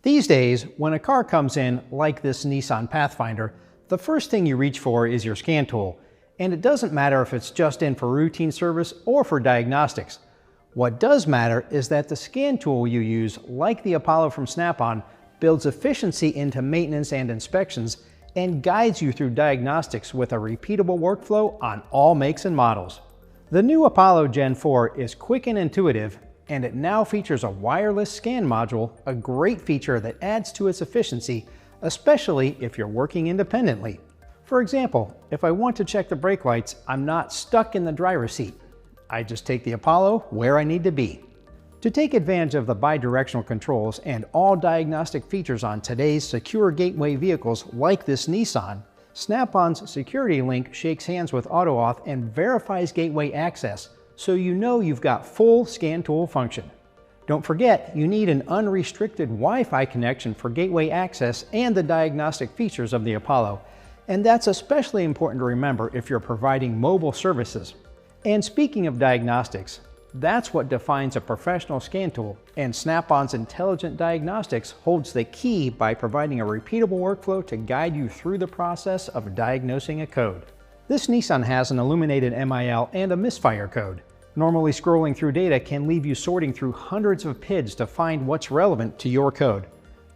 These days, when a car comes in, like this Nissan Pathfinder, the first thing you reach for is your scan tool, and it doesn't matter if it's just in for routine service or for diagnostics. What does matter is that the scan tool you use, like the Apollo from Snap-on, builds efficiency into maintenance and inspections and guides you through diagnostics with a repeatable workflow on all makes and models. The new Apollo Gen 4 is quick and intuitive, and it now features a wireless scan module, a great feature that adds to its efficiency, especially if you're working independently. For example, if I want to check the brake lights, I'm not stuck in the driver's seat. I just take the Apollo where I need to be. To take advantage of the bi-directional controls and all diagnostic features on today's secure gateway vehicles like this Nissan, Snap-on's Security Link shakes hands with AutoAuth and verifies gateway access, so you know you've got full scan tool function. Don't forget, you need an unrestricted Wi-Fi connection for gateway access and the diagnostic features of the Apollo, and that's especially important to remember if you're providing mobile services. And speaking of diagnostics, that's what defines a professional scan tool, and Snap-on's Intelligent Diagnostics holds the key by providing a repeatable workflow to guide you through the process of diagnosing a code. This Nissan has an illuminated MIL and a misfire code. Normally scrolling through data can leave you sorting through hundreds of PIDs to find what's relevant to your code.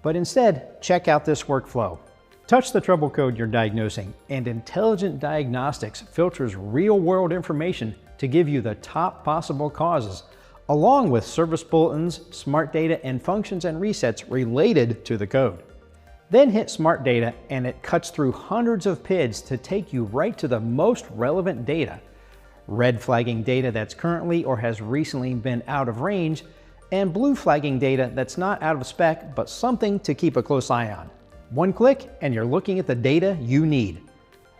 But instead, check out this workflow. Touch the trouble code you're diagnosing, and Intelligent Diagnostics filters real-world information to give you the top possible causes, along with service bulletins, smart data, and functions and resets related to the code. Then hit Smart Data, and it cuts through hundreds of PIDs to take you right to the most relevant data. Red flagging data that's currently or has recently been out of range, and blue flagging data that's not out of spec but something to keep a close eye on. One click and you're looking at the data you need.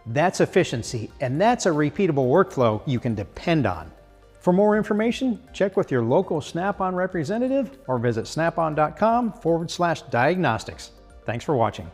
That's efficiency, and that's a repeatable workflow you can depend on. For more information, check with your local Snap-on representative or visit snapon.com/diagnostics. Thanks for watching.